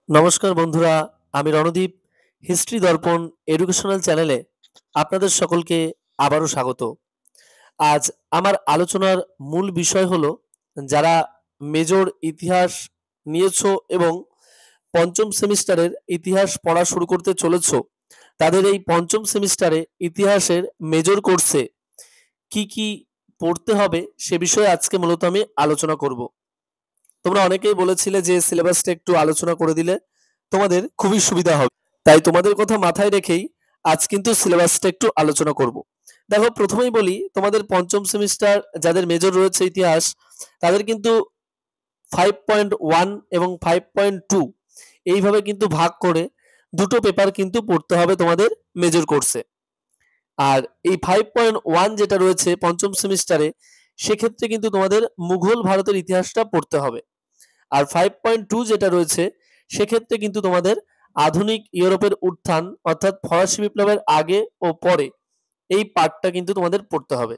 নমস্কার বন্ধুরা, আমি রণদীপ। হিস্ট্রি দর্পণ এডুকেশনাল চ্যানেলে আপনাদের সকলকে আবারও স্বাগত। আজ আমার আলোচনার মূল বিষয় হলো, যারা মেজর ইতিহাস নিয়েছো এবং পঞ্চম সেমিস্টারের ইতিহাস পড়া শুরু করতে চলেছো, তাদের এই পঞ্চম সেমিস্টারে ইতিহাসের মেজর কোর্সে কি কি পড়তে হবে সে বিষয়ে আজকে মূলত আমি আলোচনা করব। তোমরা অনেকেই বলেছিলে যে সিলেবাসটা একটু আলোচনা করে দিলে তোমাদের খুবই সুবিধা হবে, তাই তোমাদের কথা মাথায় রেখেই আজ কিন্তু সিলেবাসটা একটু আলোচনা করব। দেখো, প্রথমেই বলি, তোমাদের পঞ্চম সেমিস্টার যাদের মেজর রয়েছে ইতিহাস, তাদের কিন্তু 5.1 এবং 5.2 এইভাবে কিন্তু ভাগ করে দুটো পেপার কিন্তু পড়তে হবে তোমাদের মেজর কোর্সে। আর এই 5.1 যেটা রয়েছে পঞ্চম সেমিস্টারে, সেক্ষেত্রে কিন্তু তোমাদের মুঘল ভারতের ইতিহাসটা পড়তে হবে। আর 5.2 যেটা রয়েছে, সেক্ষেত্রে কিন্তু তোমাদের আধুনিক ইউরোপের উত্থান অর্থাৎ ফরাসি বিপ্লবের আগে ও পরে এই পার্টটা কিন্তু তোমাদের পড়তে হবে।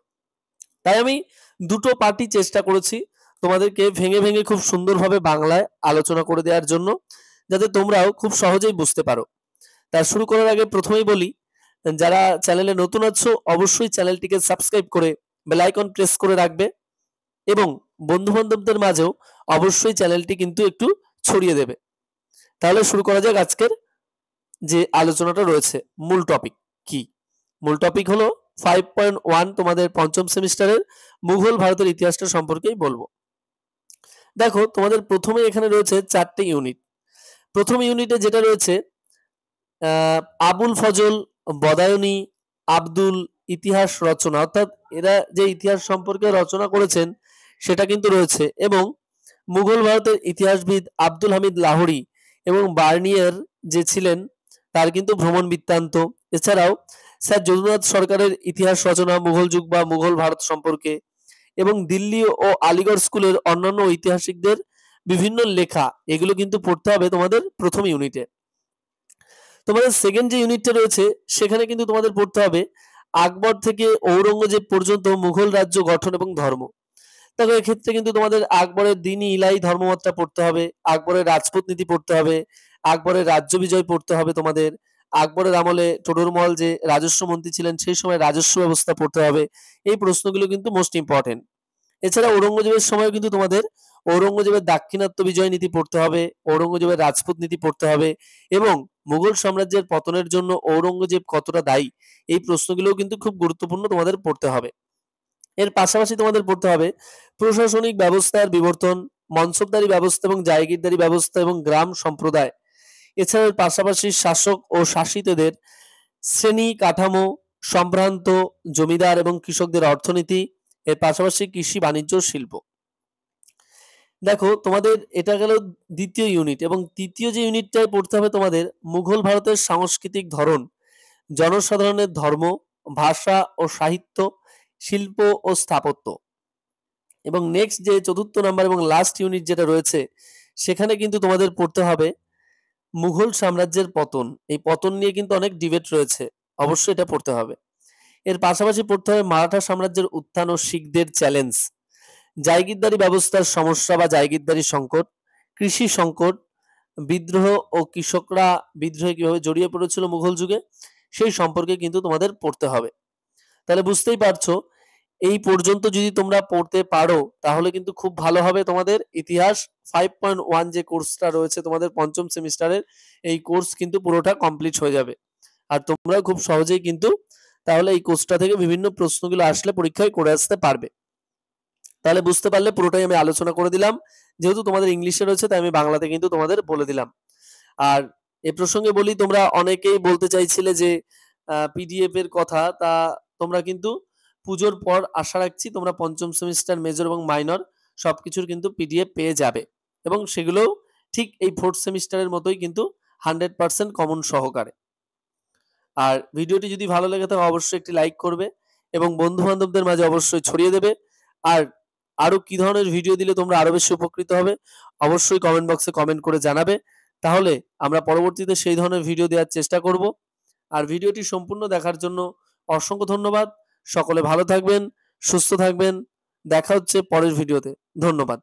তাই আমি দুটো পার্টই চেষ্টা করেছি তোমাদেরকে ভেঙে ভেঙে খুব সুন্দরভাবে বাংলায় আলোচনা করে দেওয়ার জন্য, যাতে তোমরাও খুব সহজেই বুঝতে পারো। তা শুরু করার আগে প্রথমেই বলি, যারা চ্যানেলে নতুন আছো অবশ্যই চ্যানেলটিকে সাবস্ক্রাইব করে বেল আইকন প্রেস করে রাখবে এবং বন্ধু বান্ধবদের মাঝেও অবশ্যই চ্যানেলটি কিন্তু একটু ছড়িয়ে দেবে। তাহলে শুরু করা যাক আজকের যে আলোচনাটা রয়েছে। মূল টপিক কি? মূল টপিক হলো 5.1 তোমাদের পঞ্চম সেমিস্টারের মুঘল ভারতের ইতিহাসটা সম্পর্কেই বলবো। দেখো, তোমাদের প্রথমে এখানে রয়েছে 4টে ইউনিট। প্রথম ইউনিটে যেটা রয়েছে আবুল ফজল বদায়নী আব্দুল ইতিহাস রচনা, অর্থাৎ এরা যে ইতিহাস সম্পর্কে রচনা করেছেন সেটা কিন্তু রয়েছে, এবং মুঘল ভারতের ইতিহাসবিদ আব্দুল হামিদ লাহোরি এবং বার্নিয়ার যে ছিলেন তার কিন্তু ভ্রমণ বৃত্তান্ত। এছাড়াও স্যার যদুনাথ সরকারের ইতিহাস রচনা মুঘল যুগ বা মুঘল ভারত সম্পর্কে, এবং দিল্লি ও আলিগড় স্কুলের অন্যান্য ঐতিহাসিকদের বিভিন্ন লেখা, এগুলো কিন্তু পড়তে হবে তোমাদের প্রথম ইউনিটে। তোমাদের সেকেন্ড যে ইউনিটটা রয়েছে সেখানে কিন্তু তোমাদের পড়তে হবে আকবর থেকে ঔরঙ্গজেব পর্যন্ত মুঘল রাজ্য গঠন এবং ধর্ম। দেখো, এক্ষেত্রে কিন্তু তোমাদের আকবরের দিনী ইলাহি ধর্মমতটা পড়তে হবে, আকবরের রাজপুত নীতি পড়তে হবে, আকবরের রাজ্য বিজয় পড়তে হবে তোমাদের, আকবরের আমলে টোডরমল যে রাজস্ব মন্ত্রী ছিলেন সেই সময় রাজস্ব ব্যবস্থা পড়তে হবে। এই প্রশ্নগুলো কিন্তু মোস্ট ইম্পর্টেন্ট। এছাড়া ঔরঙ্গজেবের সময় কিন্তু তোমাদের ঔরঙ্গজেবের দাক্ষিণাত্য বিজয় নীতি পড়তে হবে, ঔরঙ্গজেবের রাজপুত নীতি পড়তে হবে, এবং মুঘল সাম্রাজ্যের পতনের জন্য ঔরঙ্গজেব কতটা দায়ী, এই প্রশ্নগুলোও কিন্তু খুব গুরুত্বপূর্ণ তোমাদের পড়তে হবে। এর পাশাপাশি তোমাদের পড়তে হবে প্রশাসনিক ব্যবস্থার বিবর্তন, মনসবদারি ব্যবস্থা এবং জায়গিরদারি ব্যবস্থা এবং গ্রাম সম্প্রদায়। এছাড়াও পাশাপাশি শাসক ও শাসিতদের শ্রেণী কাঠামো, সম্ভ্রান্ত জমিদার এবং কৃষকদের অর্থনীতি, এর পাশাপাশি কৃষি বাণিজ্য শিল্প। দেখো, তোমাদের এটা গেল দ্বিতীয় ইউনিট, এবং তৃতীয় যে ইউনিটটায় পড়তে হবে তোমাদের মুঘল ভারতের সাংস্কৃতিক ধরন, জনসাধারণের ধর্ম, ভাষা ও সাহিত্য, শিল্প ও স্থাপত্য। এবং নেক্সট যে চতুর্থ নাম্বার এবং লাস্ট ইউনিট যেটা রয়েছে, সেখানে কিন্তু তোমাদের পড়তে হবে মুঘল সাম্রাজ্যের পতন। এই পতন নিয়ে কিন্তু অনেক ডিবেট রয়েছে, অবশ্যই এটা পড়তে হবে। এর পাশাপাশি পড়তে হবে মারাঠা সাম্রাজ্যের উত্থান ও শিখদের চ্যালেঞ্জ, জায়গিরদারি ব্যবস্থার সমস্যা বা জায়গিরদারি সংকট, কৃষি সংকট, বিদ্রোহ ও কৃষকরা বিদ্রোহে কিভাবে জড়িয়ে পড়েছিল মুঘল যুগে, সেই সম্পর্কে কিন্তু তোমাদের পড়তে হবে। তাহলে বুঝতেই পারছো, এই পর্যন্ত যদি তোমরা পড়তে পারো তাহলে কিন্তু খুব ভালো হবে। তোমাদের ইতিহাস 5.1 যে কোর্সটা রয়েছে তোমাদের পঞ্চম সেমিস্টারের, এই কোর্স কিন্তু পুরোটা কমপ্লিট হয়ে যাবে। আর তোমরা খুব সহজেই কিন্তু তাহলে এই কোর্সটা থেকে বিভিন্ন প্রশ্নগুলো আসলে পরীক্ষায় করে আসতে পারবে। তাহলে বুঝতে পারলে পুরোটাই আমি আলোচনা করে দিলাম। যেহেতু তোমাদের ইংলিশে রয়েছে তাই আমি বাংলাতে কিন্তু তোমাদের বলে দিলাম। আর এ প্রসঙ্গে বলি, তোমরা অনেকেই বলতে চাইছিলে যে পিডিএফ এর কথা, তা তোমরা কিন্তু পুজোর পর আশা রাখছি তোমরা পঞ্চম সেমিস্টার মেজর এবং মাইনর সবকিছুর কিন্তু পিডিএফ পেয়ে যাবে, এবং সেগুলো ঠিক এই ফোর্থ সেমিস্টারের মতোই কিন্তু 100% কমন সহকারে। আর ভিডিওটি যদি ভালো লেগে থাকে অবশ্যই একটি লাইক করবে এবং বন্ধু বান্ধবদের মাঝে অবশ্যই ছড়িয়ে দেবে। আর আরো কি ধরনের ভিডিও দিলে তোমরা আরো বেশি উপকৃত হবে অবশ্যই কমেন্ট বক্সে কমেন্ট করে জানাবে, তাহলে আমরা পরবর্তীতে সেই ধরনের ভিডিও দেওয়ার চেষ্টা করব। আর ভিডিওটি সম্পূর্ণ দেখার জন্য অসংখ্য ধন্যবাদ। সকলে ভালো থাকবেন, সুস্থ থাকবেন। দেখা হচ্ছে পরের ভিডিওতে। ধন্যবাদ।